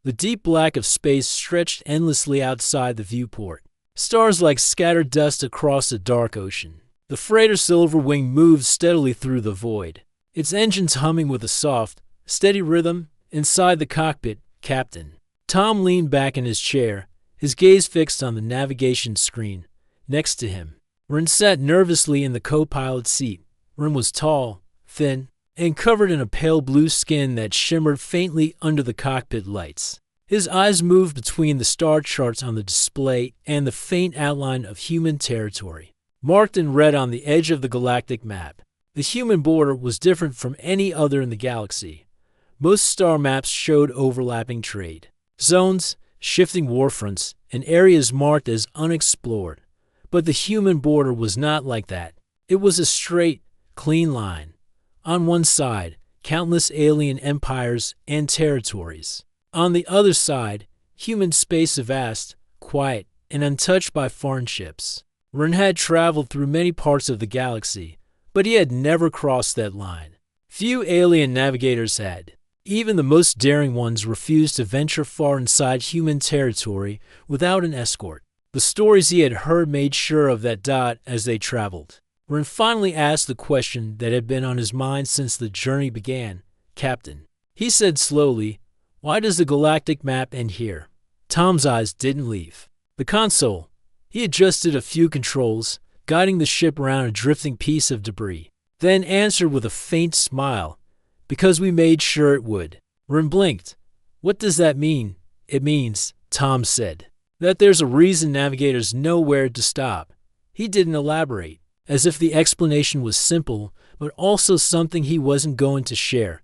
The deep black of space stretched endlessly outside the viewport. Stars like scattered dust across a dark ocean. The freighter Silverwing moved steadily through the void, its engines humming with a soft, steady rhythm. Inside the cockpit, Captain Tom leaned back in his chair, his gaze fixed on the navigation screen next to him. Ren sat nervously in the co-pilot seat. Ren was tall, thin, and covered in a pale blue skin that shimmered faintly under the cockpit lights. His eyes moved between the star charts on the display and the faint outline of human territory, marked in red on the edge of the galactic map. The human border was different from any other in the galaxy. Most star maps showed overlapping trade zones, shifting warfronts, and areas marked as unexplored. But the human border was not like that. It was a straight, clean line. On one side, countless alien empires and territories. On the other side, human space vast, quiet, and untouched by foreign ships. Ren had traveled through many parts of the galaxy, but he had never crossed that line. Few alien navigators had. Even the most daring ones refused to venture far inside human territory without an escort. The stories he had heard made sure of that dot as they traveled. Ren finally asked the question that had been on his mind since the journey began. Captain, he said slowly, why does the galactic map end here? Tom's eyes didn't leave the console. He adjusted a few controls, guiding the ship around a drifting piece of debris, then answered with a faint smile, because we made sure it would. Ren blinked. What does that mean? It means, Tom said, that there's a reason navigators know where to stop. He didn't elaborate, as if the explanation was simple, but also something he wasn't going to share.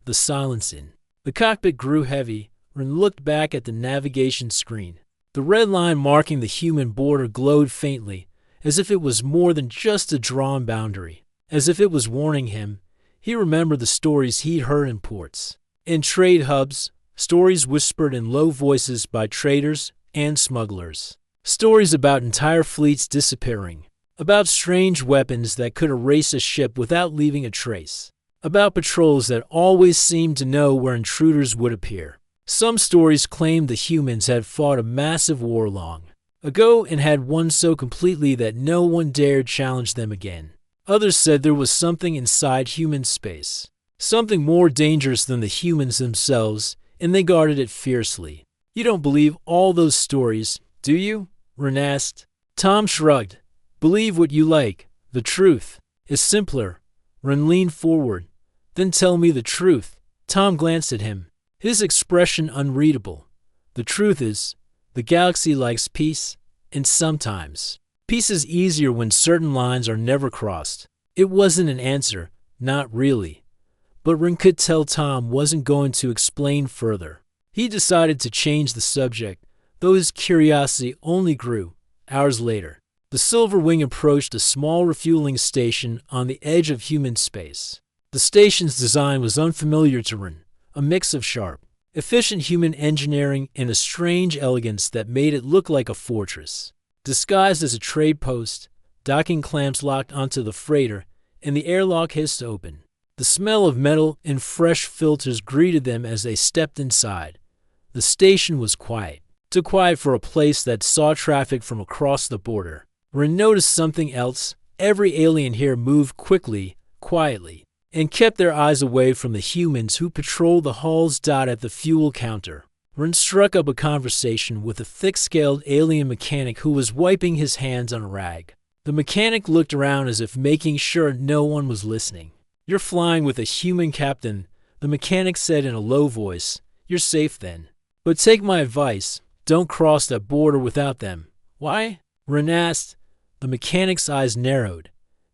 The silencing. The cockpit grew heavy. Ren looked back at the navigation screen. The red line marking the human border glowed faintly, as if it was more than just a drawn boundary, as if it was warning him. He remembered the stories he'd heard in ports, in trade hubs, stories whispered in low voices by traders and smugglers, stories about entire fleets disappearing, about strange weapons that could erase a ship without leaving a trace, about patrols that always seemed to know where intruders would appear. Some stories claimed the humans had fought a massive war long ago and had won so completely that no one dared challenge them again. Others said there was something inside human space, something more dangerous than the humans themselves, and they guarded it fiercely. You don't believe all those stories, do you? Ren asked. Tom shrugged. Believe what you like. The truth is simpler. Ren leaned forward. Then tell me the truth. Tom glanced at him, his expression unreadable. The truth is, the galaxy likes peace, and sometimes peace is easier when certain lines are never crossed. It wasn't an answer, not really. But Ren could tell Tom wasn't going to explain further. He decided to change the subject, though his curiosity only grew. Hours later, the Silverwing approached a small refueling station on the edge of human space. The station's design was unfamiliar to Ren, a mix of sharp, efficient human engineering and a strange elegance that made it look like a fortress. Disguised as a trade post, docking clamps locked onto the freighter, and the airlock hissed open. The smell of metal and fresh filters greeted them as they stepped inside. The station was quiet, too quiet for a place that saw traffic from across the border. Ren noticed something else. Every alien here moved quickly, quietly, and kept their eyes away from the humans who patrolled the halls dot at the fuel counter. Ren struck up a conversation with a thick-scaled alien mechanic who was wiping his hands on a rag. The mechanic looked around as if making sure no one was listening. You're flying with a human captain, the mechanic said in a low voice. You're safe then. But take my advice, don't cross that border without them. Why? Ren asked. The mechanic's eyes narrowed.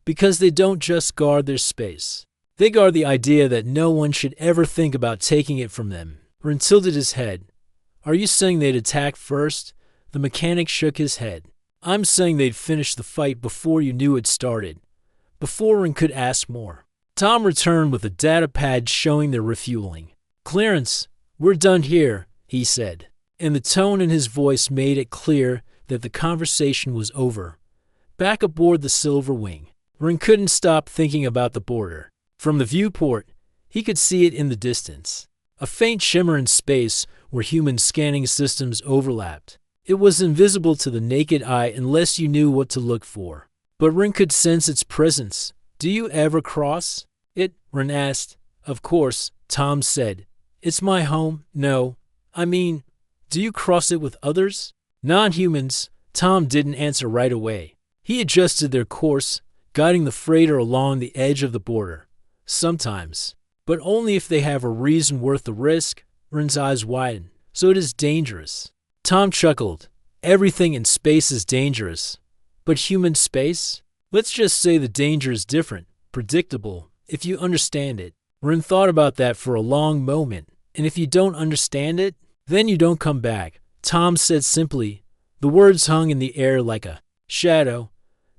Because they don't just guard their space. They guard the idea that no one should ever think about taking it from them. Ren tilted his head. Are you saying they'd attack first? The mechanic shook his head. I'm saying they'd finish the fight before you knew it started. Before Ren could ask more. Tom returned with a data pad showing their refueling. Clearance, we're done here, he said, and the tone in his voice made it clear that the conversation was over. Back aboard the Silverwing, Ren couldn't stop thinking about the border. From the viewport, he could see it in the distance. a faint shimmer in space where human scanning systems overlapped. It was invisible to the naked eye unless you knew what to look for. But Ren could sense its presence. "Do you ever cross it?" Ren asked. "Of course," Tom said. "It's my home." "No. I mean, do you cross it with others?" "Non-humans." Tom didn't answer right away. He adjusted their course, guiding the freighter along the edge of the border. "Sometimes. But only if they have a reason worth the risk." Ren's eyes widened. "So it is dangerous." Tom chuckled. "Everything in space is dangerous. But human space? Let's just say the danger is different, predictable, if you understand it." Ren thought about that for a long moment. "And if you don't understand it, then you don't come back," Tom said simply. The words hung in the air like a shadow.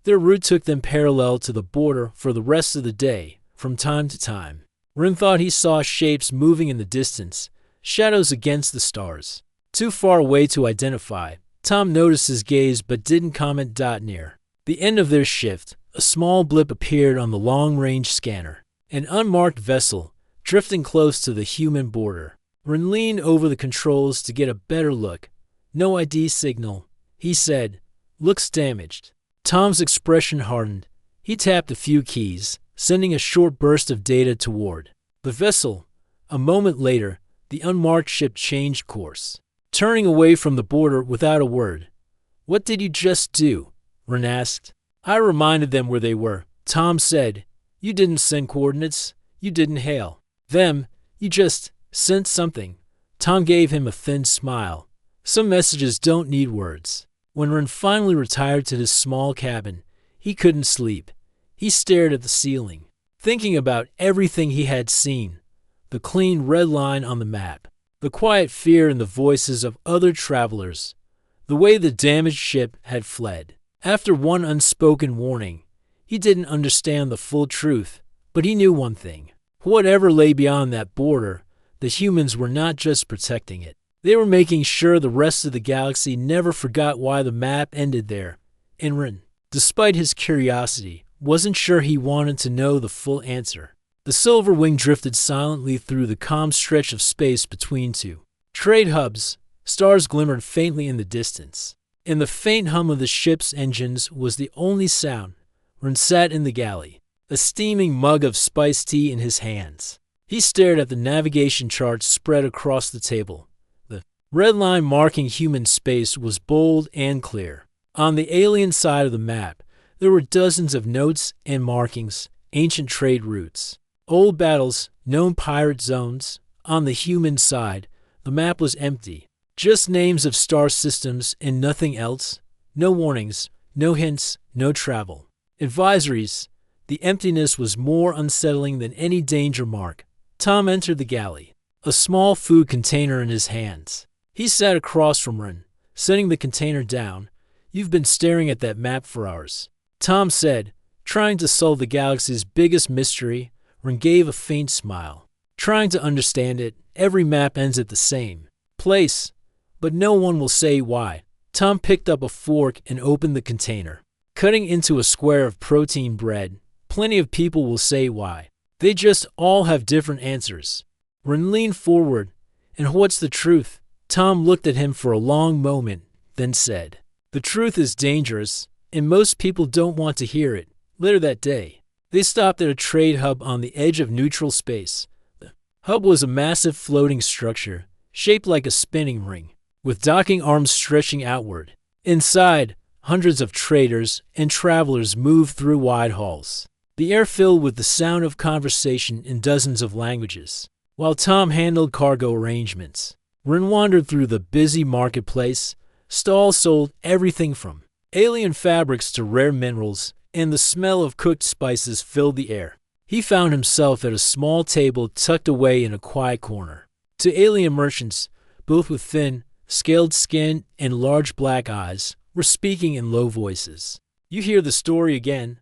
Their route took them parallel to the border for the rest of the day, from time to time. Ren thought he saw shapes moving in the distance, shadows against the stars. Too far away to identify, Tom noticed his gaze but didn't comment. Near the end of their shift, a small blip appeared on the long-range scanner. An unmarked vessel, drifting close to the human border. Ren leaned over the controls to get a better look. "No ID signal," he said. "Looks damaged." Tom's expression hardened. He tapped a few keys, sending a short burst of data toward the vessel. A moment later, the unmarked ship changed course, turning away from the border without a word. "What did you just do?" Ren asked. "I reminded them where they were," Tom said. "You didn't send coordinates. You didn't hail them. You just sent something." Tom gave him a thin smile. "Some messages don't need words." When Ren finally retired to his small cabin, he couldn't sleep. He stared at the ceiling, thinking about everything he had seen. The clean red line on the map, the quiet fear in the voices of other travelers, the way the damaged ship had fled. After one unspoken warning, he didn't understand the full truth, but he knew one thing. Whatever lay beyond that border, the humans were not just protecting it. They were making sure the rest of the galaxy never forgot why the map ended there. And Ren, despite his curiosity, wasn't sure he wanted to know the full answer. The Silver Wing drifted silently through the calm stretch of space between two trade hubs. Stars glimmered faintly in the distance, and the faint hum of the ship's engines was the only sound. Ren sat in the galley, a steaming mug of spiced tea in his hands. He stared at the navigation charts spread across the table. The red line marking human space was bold and clear. On the alien side of the map, there were dozens of notes and markings, ancient trade routes, old battles, known pirate zones. On the human side, the map was empty. Just names of star systems and nothing else. No warnings, no hints, no travel advisories. The emptiness was more unsettling than any danger mark. Tom entered the galley, a small food container in his hands. He sat across from Ren, setting the container down. "You've been staring at that map for hours," Tom said, trying to solve the galaxy's biggest mystery. Ren gave a faint smile. "Trying to understand it. Every map ends at the same place, but no one will say why." Tom picked up a fork and opened the container, cutting into a square of protein bread. "Plenty of people will say why. They just all have different answers." Ren leaned forward. "And what's the truth?" Tom looked at him for a long moment, then said, "The truth is dangerous, and most people don't want to hear it." Later that day, they stopped at a trade hub on the edge of neutral space. The hub was a massive floating structure, shaped like a spinning ring, with docking arms stretching outward. Inside, hundreds of traders and travelers moved through wide halls, the air filled with the sound of conversation in dozens of languages. While Tom handled cargo arrangements, Ren wandered through the busy marketplace. Stalls sold everything from alien fabrics to rare minerals, and the smell of cooked spices filled the air. He found himself at a small table tucked away in a quiet corner. Two alien merchants, both with thin, scaled skin and large black eyes, were speaking in low voices. "You hear the story again?"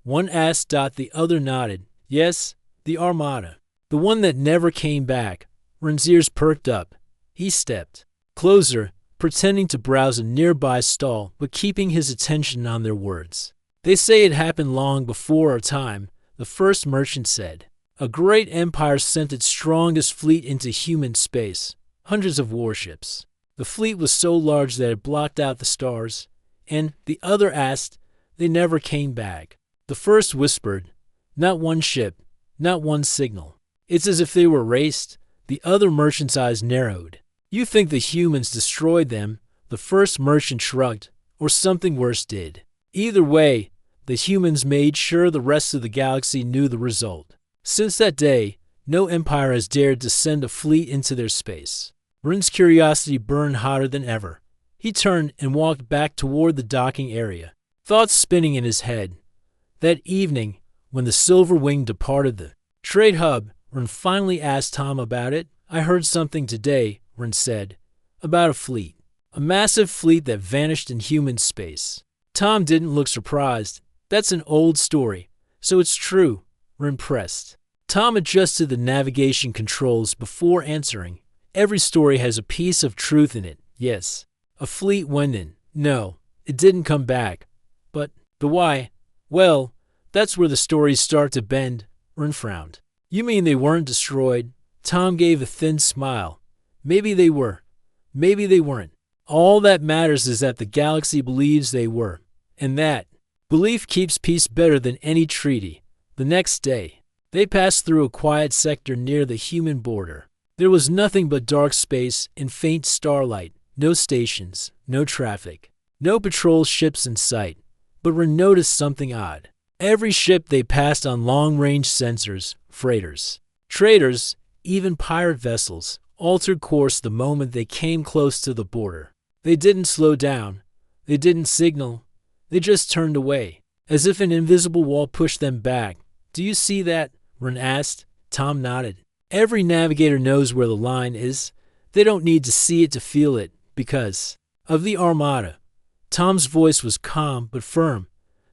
one asked. The other nodded. "Yes, the Armada. The one that never came back." Ren's ears perked up. He stepped closer, pretending to browse a nearby stall but keeping his attention on their words. "They say it happened long before our time," the first merchant said. A great empire sent its strongest fleet into human space, hundreds of warships. The fleet was so large that it blocked out the stars, and the other asked, they never came back. The first whispered, not one ship, not one signal. It's as if they were erased. The other merchant's eyes narrowed. You think the humans destroyed them, the first merchant shrugged, or something worse did. Either way, the humans made sure the rest of the galaxy knew the result. Since that day, no empire has dared to send a fleet into their space. Rin's curiosity burned hotter than ever. He turned and walked back toward the docking area, thoughts spinning in his head. That evening, when the Silver Wing departed the trade hub, Rin finally asked Tom about it. I heard something today, Rin said, about a fleet. A massive fleet that vanished in human space. Tom didn't look surprised. That's an old story, so it's true, Rin pressed. Tom adjusted the navigation controls before answering. Every story has a piece of truth in it, yes. A fleet went in. No, it didn't come back. But the why? Well, that's where the stories start to bend, Rin frowned. You mean they weren't destroyed? Tom gave a thin smile. Maybe they were. Maybe they weren't. All that matters is that the galaxy believes they were. And that belief keeps peace better than any treaty. The next day, they passed through a quiet sector near the human border. There was nothing but dark space and faint starlight. No stations, no traffic, no patrol ships in sight. But Rin noticed something odd. Every ship they passed on long-range sensors, freighters, traders, even pirate vessels, altered course the moment they came close to the border. They didn't slow down. They didn't signal. They just turned away, as if an invisible wall pushed them back. Do you see that? Rin asked. Tom nodded. Every navigator knows where the line is. They don't need to see it to feel it, because of the Armada. Tom's voice was calm but firm.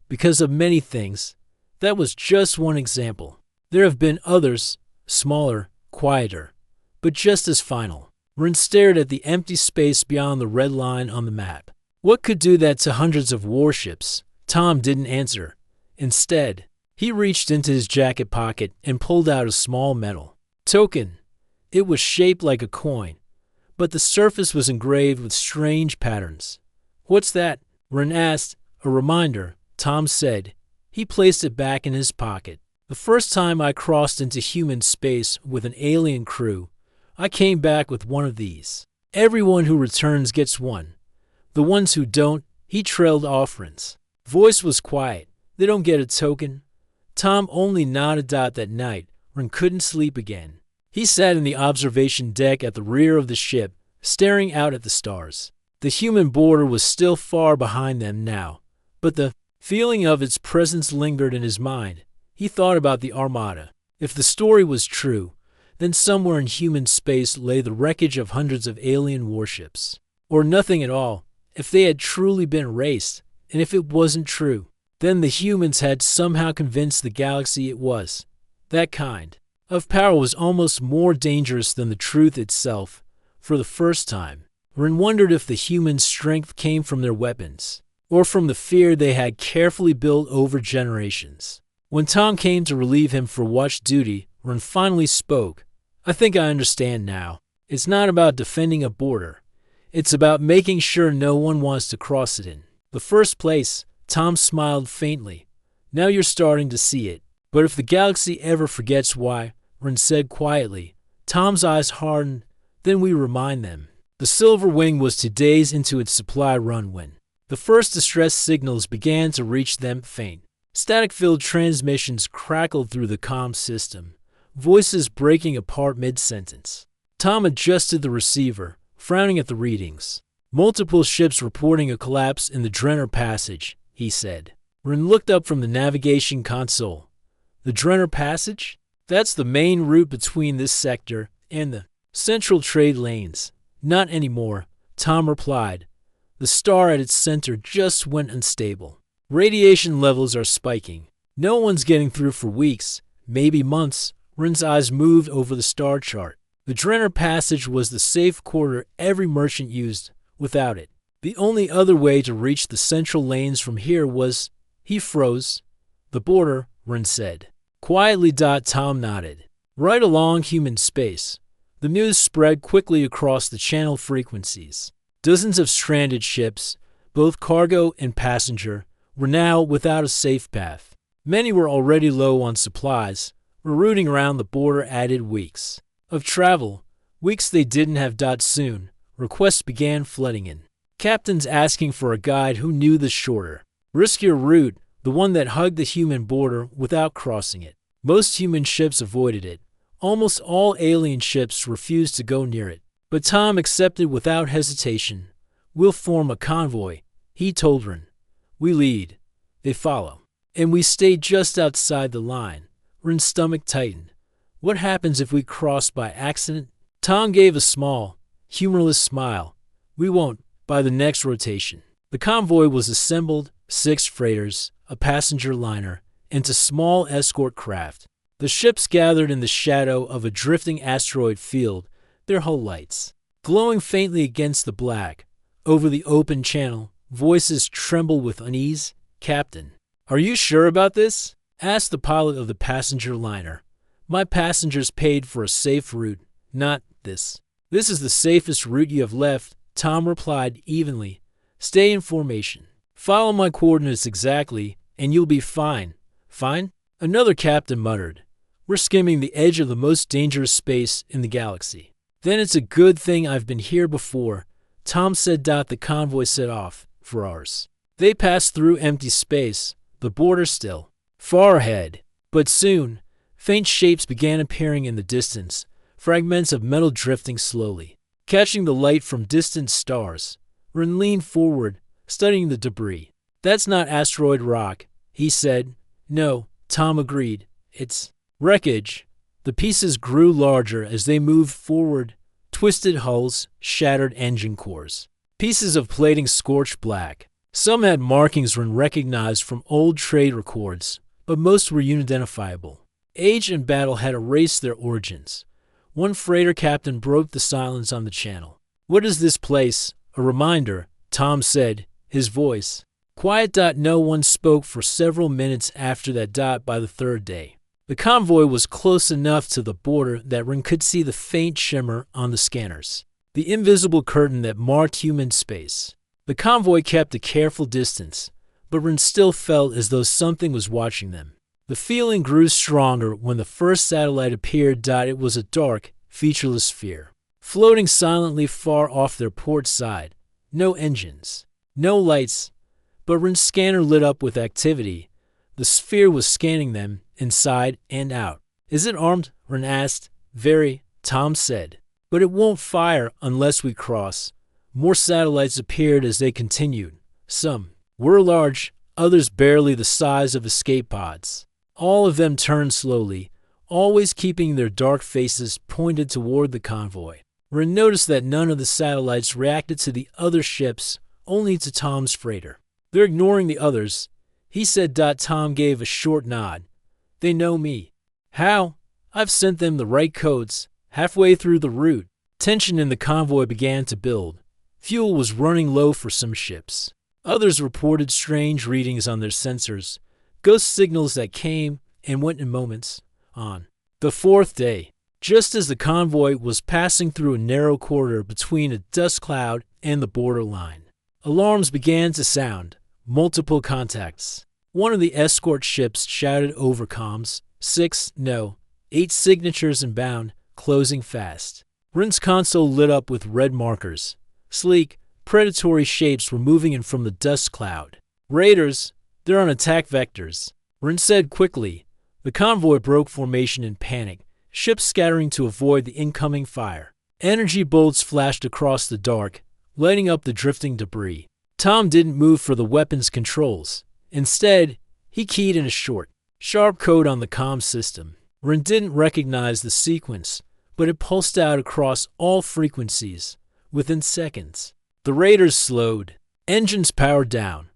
Because of many things. That was just one example. There have been others, smaller, quieter, but just as final. Rin stared at the empty space beyond the red line on the map. What could do that to hundreds of warships? Tom didn't answer. Instead, he reached into his jacket pocket and pulled out a small metal token. It was shaped like a coin, but the surface was engraved with strange patterns. What's that? Rin asked. A reminder, Tom said. He placed it back in his pocket. The first time I crossed into human space with an alien crew, I came back with one of these. Everyone who returns gets one. The ones who don't, he trailed off Rin's voice was quiet. They don't get a token. Tom only nodded out that night. Rin couldn't sleep again. He sat in the observation deck at the rear of the ship, staring out at the stars. The human border was still far behind them now, but the feeling of its presence lingered in his mind. He thought about the Armada. If the story was true, then somewhere in human space lay the wreckage of hundreds of alien warships. Or nothing at all, if they had truly been erased. And if it wasn't true, then the humans had somehow convinced the galaxy it was. That kind of power was almost more dangerous than the truth itself. For the first time, Rin wondered if the human strength came from their weapons, or from the fear they had carefully built over generations. When Tom came to relieve him for watch duty, Rin finally spoke. I think I understand now. It's not about defending a border. It's about making sure no one wants to cross it in the first place. Tom smiled faintly. Now you're starting to see it. But if the galaxy ever forgets why, Rin said quietly. Tom's eyes hardened. Then we remind them. The Silver Wing was 2 days into its supply run when the first distress signals began to reach them faint. Static-filled transmissions crackled through the comm system, voices breaking apart mid-sentence. Tom adjusted the receiver, frowning at the readings. Multiple ships reporting a collapse in the Drenner Passage, he said. Rin looked up from the navigation console. The Drenner Passage? That's the main route between this sector and the central trade lanes. Not anymore, Tom replied. The star at its center just went unstable. Radiation levels are spiking. No one's getting through for weeks, maybe months. Rin's eyes moved over the star chart. The Drenner Passage was the safe corridor every merchant used. Without it, the only other way to reach the central lanes from here was... He froze. The border, Rin said. Quietly, Tom nodded. Right along human space. The news spread quickly across the channel frequencies. Dozens of stranded ships, both cargo and passenger, were now without a safe path. Many were already low on supplies. Rerouting around the border added weeks of travel, weeks they didn't have. Soon, requests began flooding in. Captains asking for a guide who knew the shorter, riskier route, the one that hugged the human border without crossing it. Most human ships avoided it. Almost all alien ships refused to go near it. But Tom accepted without hesitation. We'll form a convoy, he told Ren. We lead. They follow. And we stayed just outside the line. Ren's stomach tightened. What happens if we cross by accident? Tom gave a small, humorless smile. We won't, by the next rotation. The convoy was assembled, 6 freighters, a passenger liner, and a small escort craft. The ships gathered in the shadow of a drifting asteroid field, their hull lights glowing faintly against the black. Over the open channel, voices trembled with unease. Captain, are you sure about this? Asked the pilot of the passenger liner. My passengers paid for a safe route, not this. This is the safest route you have left, Tom replied evenly. Stay in formation. Follow my coordinates exactly, and you'll be fine. Fine? Another captain muttered. We're skimming the edge of the most dangerous space in the galaxy. Then it's a good thing I've been here before, Tom said. The convoy set off for ours. They passed through empty space, the border still far ahead. But soon, faint shapes began appearing in the distance, fragments of metal drifting slowly, catching the light from distant stars. Ren leaned forward, studying the debris. That's not asteroid rock, he said. No, Tom agreed. It's wreckage. The pieces grew larger as they moved forward, twisted hulls, shattered engine cores. Pieces of plating scorched black. Some had markings Ren recognized from old trade records, but most were unidentifiable. Age and battle had erased their origins. One freighter captain broke the silence on the channel. What is this place? A reminder, Tom said, his voice quiet. No one spoke for several minutes after that. By the third day, the convoy was close enough to the border that Ren could see the faint shimmer on the scanners, the invisible curtain that marked human space. The convoy kept a careful distance, but Ren still felt as though something was watching them. The feeling grew stronger when the first satellite appeared. It was a dark, featureless sphere, floating silently far off their port side. No engines, no lights, but Ren's scanner lit up with activity. The sphere was scanning them, inside and out. Is it armed? Ren asked. Very, Tom said. But it won't fire unless we cross. More satellites appeared as they continued. Some were large, others barely the size of escape pods. All of them turned slowly, always keeping their dark faces pointed toward the convoy. Ren noticed that none of the satellites reacted to the other ships, only to Tom's freighter. They're ignoring the others, he said. Tom gave a short nod. They know me. How? I've sent them the right codes. Halfway through the route, tension in the convoy began to build. Fuel was running low for some ships. Others reported strange readings on their sensors, ghost signals that came and went in moments. On the 4th day, just as the convoy was passing through a narrow corridor between a dust cloud and the borderline, alarms began to sound. Multiple contacts. One of the escort ships shouted over comms, 8 signatures inbound, closing fast. Ren's console lit up with red markers. Sleek, predatory shapes were moving in from the dust cloud. Raiders, they're on attack vectors, Ren said quickly. The convoy broke formation in panic, ships scattering to avoid the incoming fire. Energy bolts flashed across the dark, lighting up the drifting debris. Tom didn't move for the weapons controls. Instead, he keyed in a short, sharp code on the comm system. Ren didn't recognize the sequence, but it pulsed out across all frequencies. Within seconds, the raiders slowed. Engines powered down.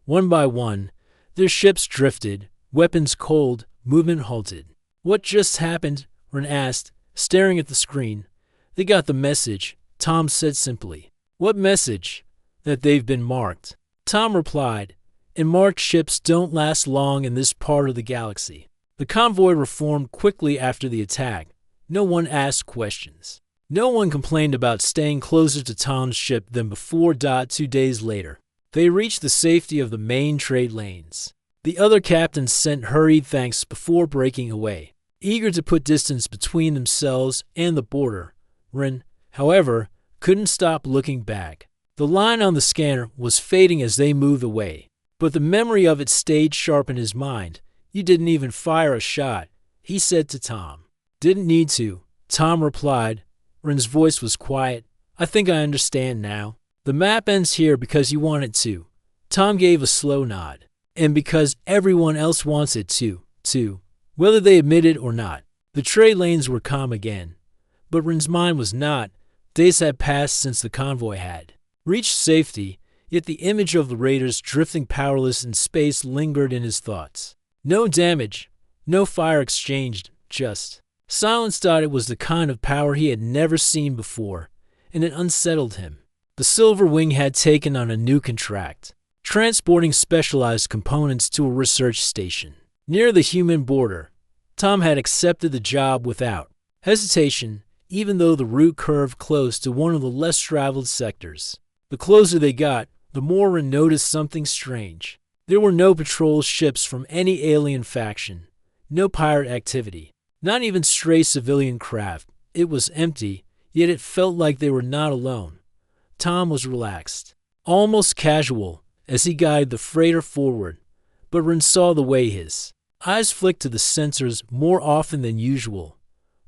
One by one, their ships drifted, weapons cold, movement halted. What just happened? Ren asked, staring at the screen. They got the message, Tom said simply. What message? That they've been marked. Tom replied, and marked ships don't last long in this part of the galaxy. The convoy reformed quickly after the attack. No one asked questions. No one complained about staying closer to Tom's ship than before. 2 days later, they reached the safety of the main trade lanes. The other captains sent hurried thanks before breaking away, eager to put distance between themselves and the border. Ren, however, couldn't stop looking back. The line on the scanner was fading as they moved away, but the memory of it stayed sharp in his mind. "You didn't even fire a shot," he said to Tom. "Didn't need to," Tom replied. Ren's voice was quiet. "I think I understand now. The map ends here because you want it to." Tom gave a slow nod. "And because everyone else wants it to, too, whether they admit it or not." The trade lanes were calm again, but Ren's mind was not. Days had passed since the convoy had reached safety, yet the image of the raiders drifting powerless in space lingered in his thoughts. No damage, no fire exchanged, just silence. It was the kind of power he had never seen before, and it unsettled him. The Silver Wing had taken on a new contract, transporting specialized components to a research station near the human border. Tom had accepted the job without hesitation, even though the route curved close to one of the less traveled sectors. The closer they got, the more Ren noticed something strange. There were no patrol ships from any alien faction, no pirate activity, not even stray civilian craft. It was empty, yet it felt like they were not alone. Tom was relaxed, almost casual, as he guided the freighter forward, but Ren saw the way his eyes flicked to the sensors more often than usual.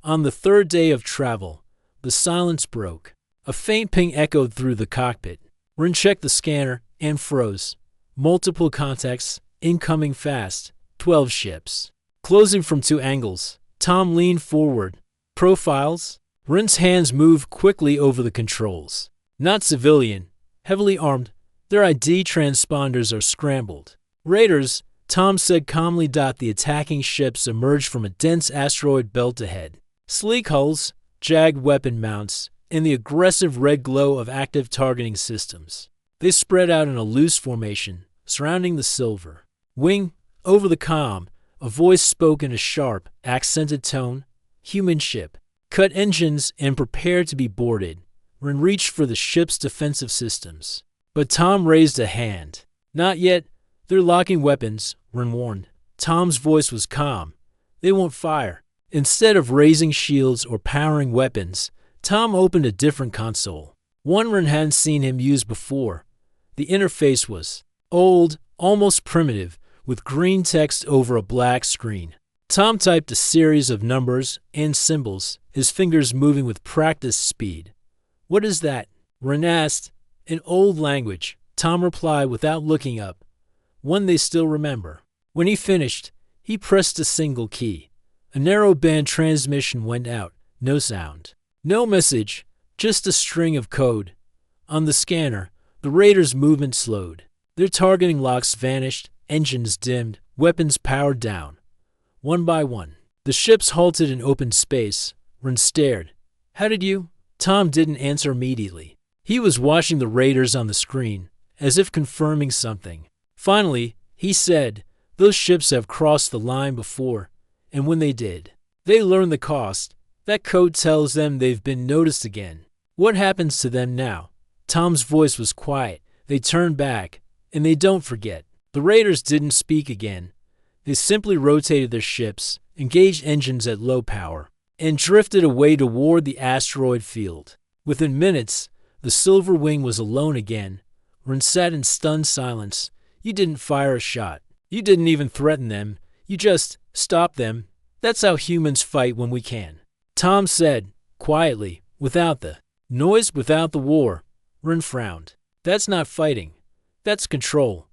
On the third day of travel, the silence broke. A faint ping echoed through the cockpit. Ren checked the scanner and froze. Multiple contacts, incoming fast. 12 ships. Closing from 2 angles. Tom leaned forward. Profiles? Ren's hands moved quickly over the controls. Not civilian. Heavily armed. Their ID transponders are scrambled. Raiders, Tom said calmly. The attacking ships emerged from a dense asteroid belt ahead. Sleek hulls, jagged weapon mounts, and the aggressive red glow of active targeting systems. They spread out in a loose formation, surrounding the Silver Wing. Over the comm, a voice spoke in a sharp, accented tone. "Human ship. Cut engines and prepare to be boarded." Ren reached for the ship's defensive systems, but Tom raised a hand. "Not yet. They're locking weapons," Ren warned. Tom's voice was calm. "They won't fire." Instead of raising shields or powering weapons, Tom opened a different console, one Ren hadn't seen him use before. The interface was old, almost primitive, with green text over a black screen. Tom typed a series of numbers and symbols, his fingers moving with practiced speed. "What is that?" Ren asked. "In old language," Tom replied without looking up. "One they still remember." When he finished, he pressed a single key. A narrow-band transmission went out. No sound. No message, just a string of code. On the scanner, the raiders' movement slowed. Their targeting locks vanished, engines dimmed, weapons powered down. One by one, the ships halted in open space. Ren stared. "How did you?" Tom didn't answer immediately. He was watching the raiders on the screen, as if confirming something. Finally, he said, "Those ships have crossed the line before, and when they did, they learned the cost. That code tells them they've been noticed again. What happens to them now?" Tom's voice was quiet. "They turn back, and they don't forget." The raiders didn't speak again. They simply rotated their ships, engaged engines at low power, and drifted away toward the asteroid field. Within minutes, the Silver Wing was alone again. Ren sat in stunned silence. "You didn't fire a shot. You didn't even threaten them. You just stopped them. That's how humans fight when we can." Tom said, quietly, without the noise, without the war. Ren frowned. "That's not fighting. That's control."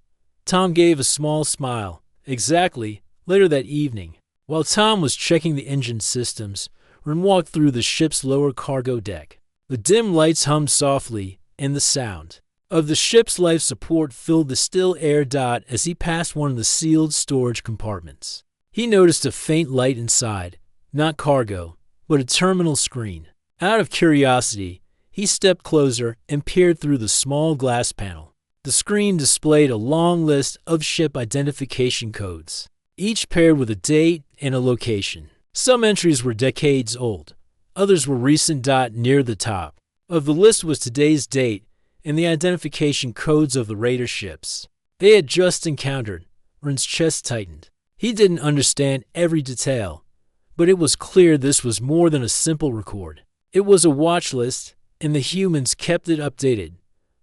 Tom gave a small smile. "Exactly." Later that evening, while Tom was checking the engine systems, Ren walked through the ship's lower cargo deck. The dim lights hummed softly, and the sound of the ship's life support filled the still air. As he passed one of the sealed storage compartments, he noticed a faint light inside, not cargo, but a terminal screen. Out of curiosity, he stepped closer and peered through the small glass panel. The screen displayed a long list of ship identification codes. each paired with a date and a location. Some entries were decades old, others were recent. Near the top of the list was today's date and the identification codes of the raider ships they had just encountered. Ren's chest tightened. He didn't understand every detail, but it was clear this was more than a simple record. It was a watch list, and the humans kept it updated.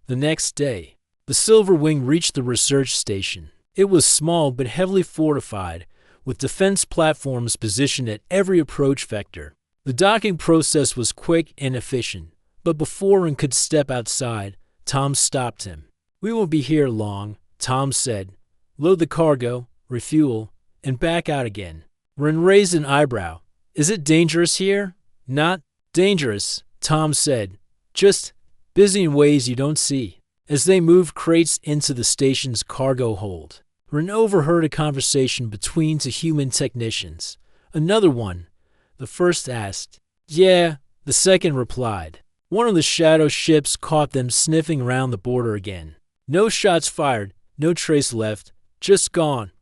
The next day, the Silver Wing reached the research station. It was small but heavily fortified, with defense platforms positioned at every approach vector. The docking process was quick and efficient, but before Ren could step outside, Tom stopped him. "We won't be here long," Tom said. "Load the cargo, refuel, and back out again." Ren raised an eyebrow. "Is it dangerous here?" "Not dangerous," Tom said. "Just busy in ways you don't see." As they moved crates into the station's cargo hold, Ren overheard a conversation between two human technicians. Another one. The first asked, "Yeah," the second replied. One of the shadow ships caught them sniffing around the border again. No shots fired, no trace left, just gone.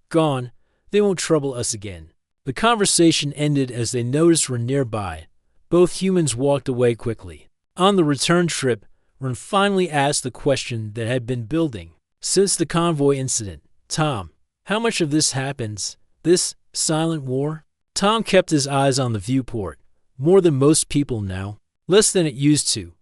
Gone. They won't trouble us again. The conversation ended as they noticed Ren nearby. Both humans walked away quickly. On the return trip, Ren finally asked the question that had been building since the convoy incident. "Tom, how much of this happens? This silent war?" Tom kept his eyes on the viewport. "More than most people now. Less than it used to.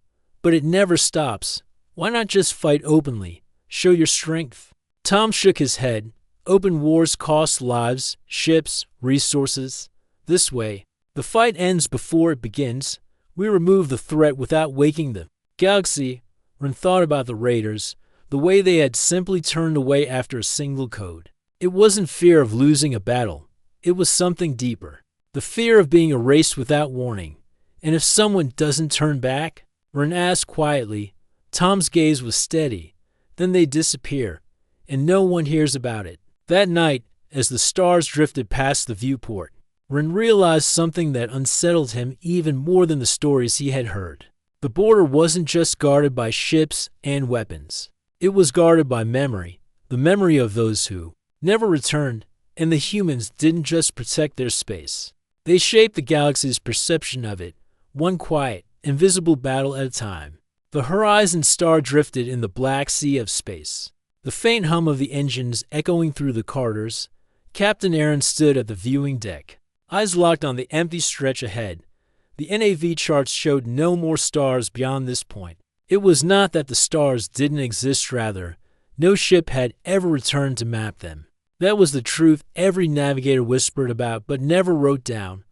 But it never stops. Why not just fight openly? Show your strength." Tom shook his head. "Open wars cost lives, ships, resources. This way, the fight ends before it begins. We remove the threat without waking the galaxy." Ren thought about the raiders, the way they had simply turned away after a single code. It wasn't fear of losing a battle. It was something deeper. The fear of being erased without warning. "And if someone doesn't turn back?" Ren asked quietly. Tom's gaze was steady. "Then they disappear, and no one hears about it." That night, as the stars drifted past the viewport, Ren realized something that unsettled him even more than the stories he had heard. The border wasn't just guarded by ships and weapons. It was guarded by memory, the memory of those who never returned, and the humans didn't just protect their space. They shaped the galaxy's perception of it, one quiet, invisible battle at a time. The horizon star drifted in the black sea of space, the faint hum of the engines echoing through the corridors. Captain Aaron stood at the viewing deck, eyes locked on the empty stretch ahead. The NAV charts showed no more stars beyond this point. It was not that the stars didn't exist, rather, no ship had ever returned to map them. That was the truth every navigator whispered about but never wrote down.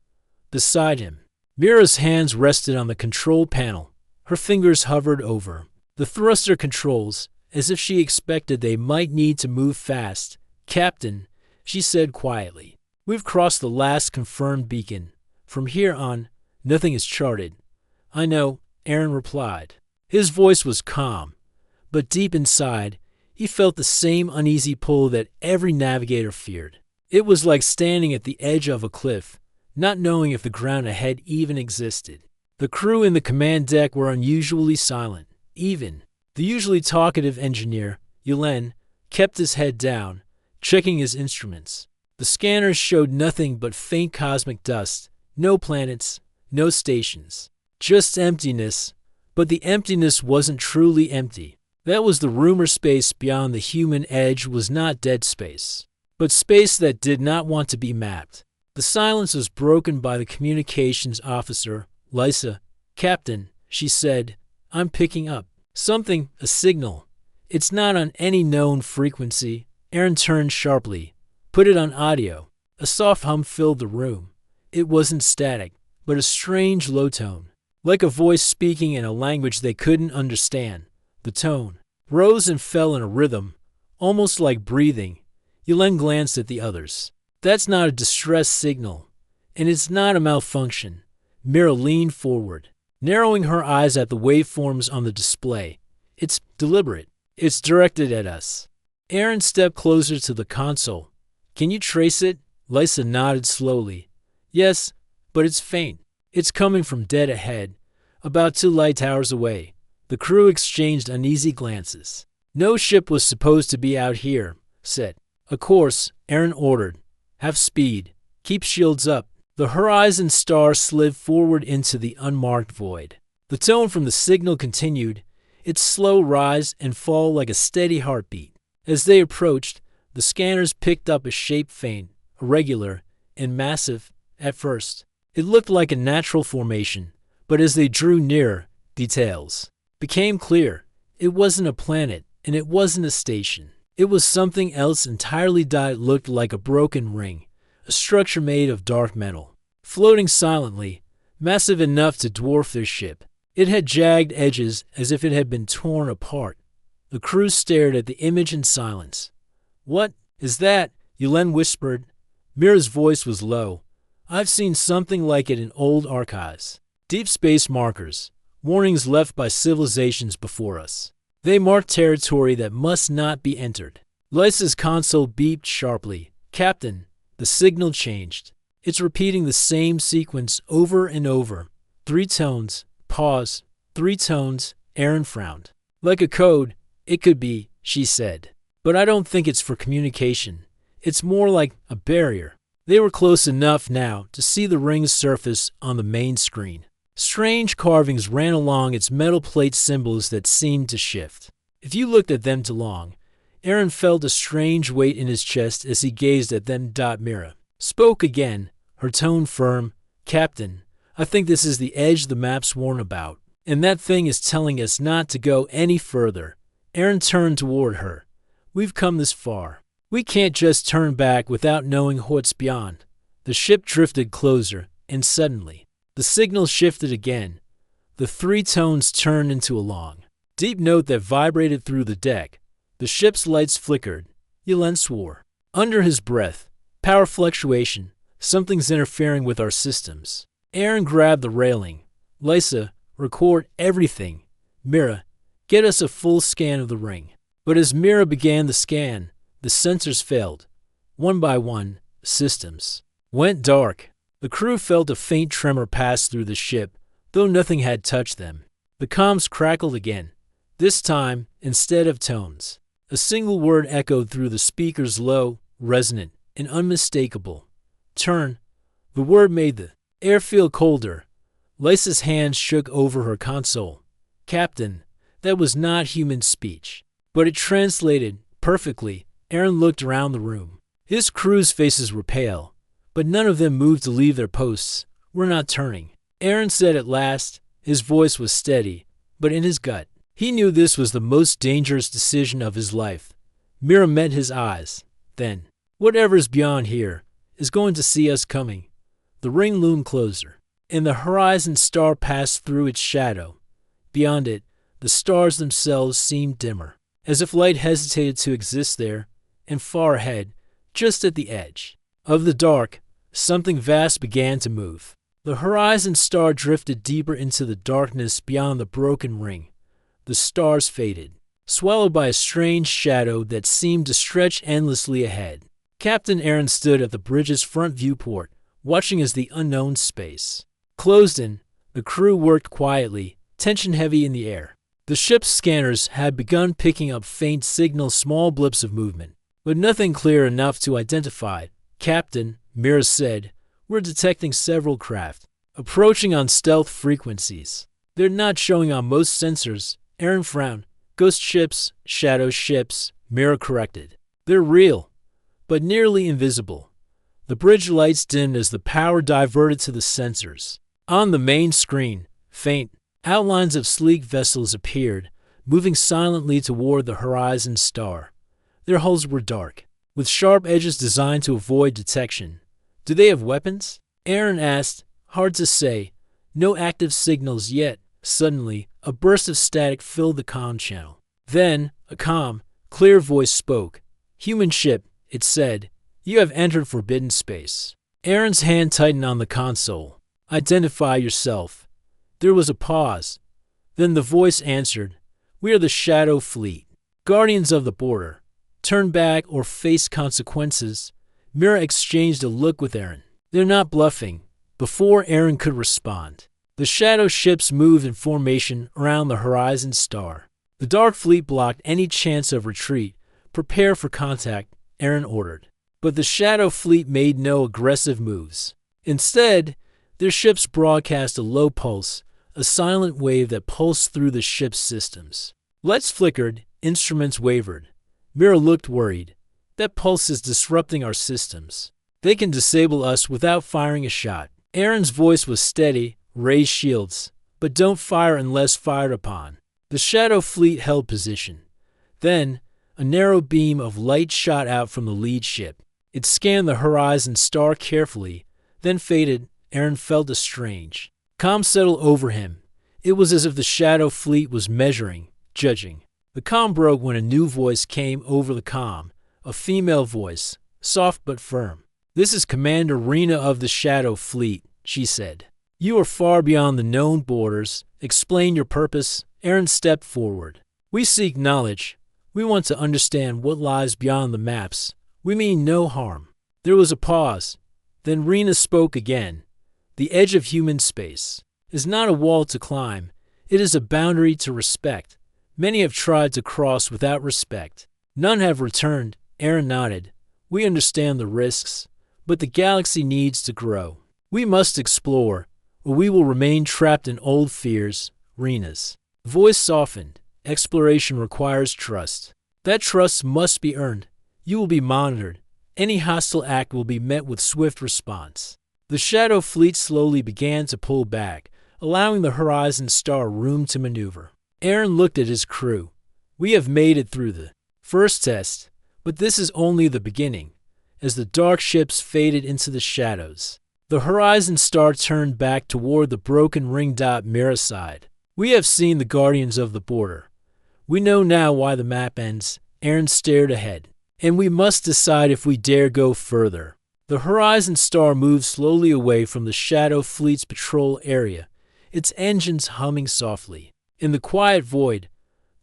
Beside him, Mira's hands rested on the control panel. Her fingers hovered over the thruster controls, as if she expected they might need to move fast. "Captain," she said quietly, "we've crossed the last confirmed beacon. From here on, nothing is charted." "I know," Aaron replied. His voice was calm, but deep inside, he felt the same uneasy pull that every navigator feared. It was like standing at the edge of a cliff, not knowing if the ground ahead even existed. The crew in the command deck were unusually silent. Even the usually talkative engineer, Yelen, kept his head down, checking his instruments. The scanners showed nothing but faint cosmic dust, no planets, no stations, just emptiness. But the emptiness wasn't truly empty. That was the rumor space beyond the human edge was not dead space, but space that did not want to be mapped. The silence was broken by the communications officer, Lysa. "Captain," she said, "I'm picking up something, a signal. It's not on any known frequency." Aaron turned sharply. "Put it on audio." A soft hum filled the room. It wasn't static, but a strange low tone, like a voice speaking in a language they couldn't understand. The tone rose and fell in a rhythm, almost like breathing. Yelen glanced at the others. "That's not a distress signal, and it's not a malfunction." Mira leaned forward, narrowing her eyes at the waveforms on the display. "It's deliberate. It's directed at us." Aaron stepped closer to the console. "Can you trace it?" Lysa nodded slowly. "Yes, but it's faint. It's coming from dead ahead, about 2 light towers away." The crew exchanged uneasy glances. "No ship was supposed to be out here," said. "Of course," Aaron ordered. Have speed. Keep shields up. The Horizon Star slid forward into the unmarked void. The tone from the signal continued, its slow rise and fall like a steady heartbeat. As they approached, the scanners picked up a shape faint, irregular, and massive. At first, it looked like a natural formation, but as they drew nearer, details became clear. It wasn't a planet, and it wasn't a station. It was something else entirely. It looked like a broken ring, a structure made of dark metal, floating silently, massive enough to dwarf their ship. It had jagged edges as if it had been torn apart. The crew stared at the image in silence. "What is that?" Yulin whispered. Mira's voice was low. "I've seen something like it in old archives. Deep space markers, warnings left by civilizations before us. They mark territory that must not be entered." Lysa's console beeped sharply. "Captain, the signal changed. It's repeating the same sequence over and over. 3 tones, pause, 3 tones." Aaron frowned. "Like a code, it could be," she said. "But I don't think it's for communication. It's more like a barrier." They were close enough now to see the ring's surface on the main screen. Strange carvings ran along its metal plate, symbols that seemed to shift. If you looked at them too long, Aaron felt a strange weight in his chest as he gazed at them. Mira spoke again, her tone firm. "Captain, I think this is the edge the maps warn about, and that thing is telling us not to go any further." Aaron turned toward her. "We've come this far. We can't just turn back without knowing what's beyond." The ship drifted closer, and suddenly, the signal shifted again. The 3 tones turned into a long, deep note that vibrated through the deck. The ship's lights flickered. Yulin swore under his breath. "Power fluctuation. Something's interfering with our systems." Aaron grabbed the railing. "Lysa, record everything. Mira, get us a full scan of the ring." But as Mira began the scan, the sensors failed. One by one, systems went dark. The crew felt a faint tremor pass through the ship, though nothing had touched them. The comms crackled again. This time, instead of tones, a single word echoed through the speakers, low, resonant, and unmistakable. "Turn." The word made the air feel colder. Lysa's hands shook over her console. "Captain, that was not human speech." But it translated perfectly. Aaron looked around the room. His crew's faces were pale, but none of them moved to leave their posts. "We're not turning," Aaron said at last. His voice was steady, but in his gut, he knew this was the most dangerous decision of his life. Mira met his eyes. "Then, whatever's beyond here is going to see us coming." The ring loomed closer, and the Horizon Star passed through its shadow. Beyond it, the stars themselves seemed dimmer, as if light hesitated to exist there. And far ahead, just at the edge of the dark, something vast began to move. The Horizon Star drifted deeper into the darkness beyond the broken ring. The stars faded, swallowed by a strange shadow that seemed to stretch endlessly ahead. Captain Aaron stood at the bridge's front viewport, watching as the unknown space closed in. The crew worked quietly, tension heavy in the air. The ship's scanners had begun picking up faint signals, small blips of movement, but nothing clear enough to identify. "Captain," Mira said, "we're detecting several craft approaching on stealth frequencies. They're not showing on most sensors." Aaron frowned. "Ghost ships, shadow ships," Mira corrected. "They're real, but nearly invisible." The bridge lights dimmed as the power diverted to the sensors. On the main screen, faint outlines of sleek vessels appeared, moving silently toward the Horizon Star. Their hulls were dark, with sharp edges designed to avoid detection. "Do they have weapons?" Aaron asked. "Hard to say. No active signals yet." Suddenly, a burst of static filled the comm channel. Then, a calm, clear voice spoke. "Human ship," it said. "You have entered forbidden space." Aaron's hand tightened on the console. "Identify yourself." There was a pause. Then the voice answered. "We are the Shadow Fleet, guardians of the border. Turn back or face consequences." Mira exchanged a look with Aaron. "They're not bluffing." Before Aaron could respond, the shadow ships moved in formation around the Horizon Star. The Dark Fleet blocked any chance of retreat. "Prepare for contact," Aaron ordered. But the Shadow Fleet made no aggressive moves. Instead, their ships broadcast a low pulse, a silent wave that pulsed through the ship's systems. Lights flickered, instruments wavered. Mira looked worried. That pulse is disrupting our systems. They can disable us without firing a shot. Aaron's voice was steady. Raise shields, but don't fire unless fired upon. The Shadow Fleet held position. Then, a narrow beam of light shot out from the lead ship. It scanned the horizon star carefully, then faded. Aaron felt a strange calm settle over him. It was as if the Shadow Fleet was measuring, judging. The calm broke when a new voice came over the comm, a female voice, soft but firm. "This is Commander Rena of the Shadow Fleet," she said. "You are far beyond the known borders. Explain your purpose." Aaron stepped forward. "We seek knowledge. We want to understand what lies beyond the maps. We mean no harm." There was a pause. Then Rena spoke again. "The edge of human space is not a wall to climb. It is a boundary to respect. Many have tried to cross without respect. None have returned." Aaron nodded. "We understand the risks, but the galaxy needs to grow. We must explore, or we will remain trapped in old fears." Rena's voice softened. "Exploration requires trust. That trust must be earned. You will be monitored. Any hostile act will be met with swift response." The Shadow Fleet slowly began to pull back, allowing the horizon star room to maneuver. Aaron looked at his crew. "We have made it through the first test, but this is only the beginning." As the dark ships faded into the shadows, the horizon star turned back toward the broken ring dot Mira side. "We have seen the Guardians of the Border. We know now why the map ends." Aaron stared ahead. "And we must decide if we dare go further." The horizon star moved slowly away from the Shadow Fleet's patrol area, its engines humming softly. In the quiet void,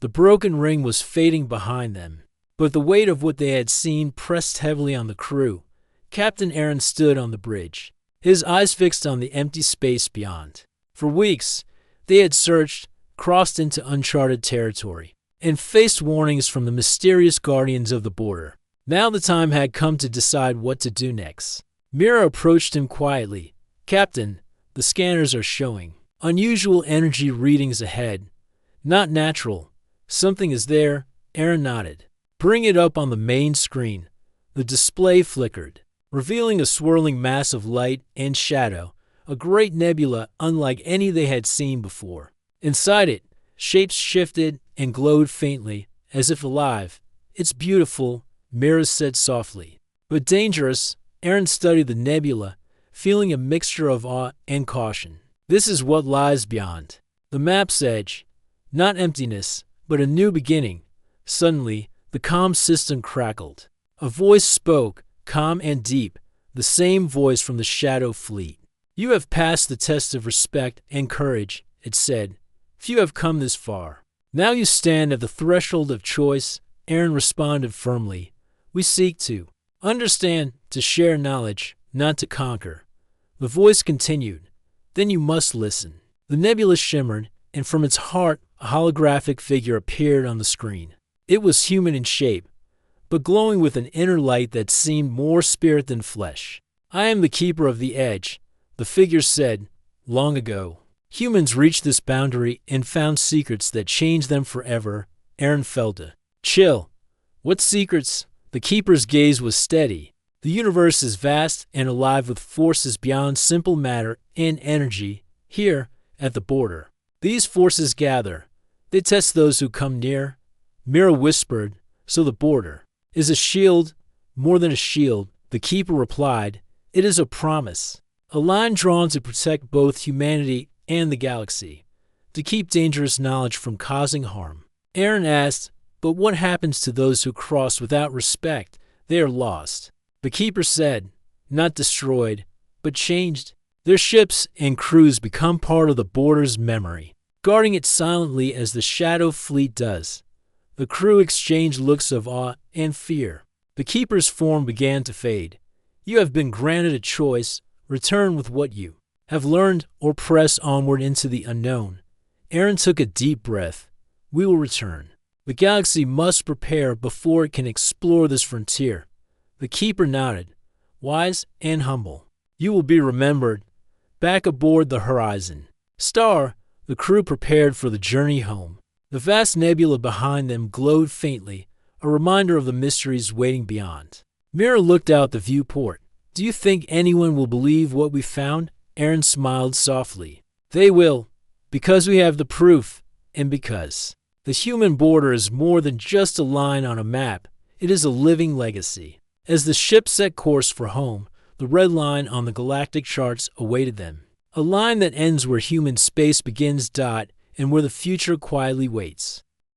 the broken ring was fading behind them. But the weight of what they had seen pressed heavily on the crew. Captain Aaron stood on the bridge, his eyes fixed on the empty space beyond. For weeks, they had searched, crossed into uncharted territory, and faced warnings from the mysterious Guardians of the Border. Now the time had come to decide what to do next. Mira approached him quietly. "Captain, the scanners are showing unusual energy readings ahead. Not natural. Something is there." Aaron nodded. "Bring it up on the main screen." The display flickered, revealing a swirling mass of light and shadow, a great nebula unlike any they had seen before. Inside it, shapes shifted and glowed faintly, as if alive. "It's beautiful," Mira said softly. "But dangerous." Aaron studied the nebula, feeling a mixture of awe and caution. This is what lies beyond the map's edge. Not emptiness, but a new beginning. Suddenly, the comm system crackled. A voice spoke, calm and deep, the same voice from the Shadow Fleet. "You have passed the test of respect and courage," it said. "Few have come this far. Now you stand at the threshold of choice." Aaron responded firmly. "We seek to understand, to share knowledge, not to conquer." The voice continued. "Then you must listen." The nebula shimmered, and from its heart a holographic figure appeared on the screen. It was human in shape, but glowing with an inner light that seemed more spirit than flesh. "I am the keeper of the edge," the figure said. "Long ago, humans reached this boundary and found secrets that changed them forever." Aaron felt a chill. "What secrets?" The keeper's gaze was steady. "The universe is vast and alive with forces beyond simple matter and energy. Here, at the border, these forces gather. They test those who come near." Mira whispered, "So the border is a shield?" "More than a shield," the keeper replied. "It is a promise, a line drawn to protect both humanity and the galaxy, to keep dangerous knowledge from causing harm." Aaron asked, "But what happens to those who cross without respect?" "They are lost," the keeper said. "Not destroyed, but changed. Their ships and crews become part of the border's memory, guarding it silently as the Shadow Fleet does." The crew exchanged looks of awe and fear. The keeper's form began to fade. "You have been granted a choice. Return with what you have learned or press onward into the unknown." Aaron took a deep breath. "We will return. The galaxy must prepare before it can explore this frontier." The keeper nodded, wise and humble. You will be remembered. Back aboard the Horizon Star, the crew prepared for the journey home. The vast nebula behind them glowed faintly, a reminder of the mysteries waiting beyond. Mira looked out the viewport. Do you think anyone will believe what we found? Aaron smiled softly. They will, because we have the proof, and because the human border is more than just a line on a map. It is a living legacy. As the ship set course for home, the red line on the galactic charts awaited them. A line that ends where human space begins, and where the future quietly waits.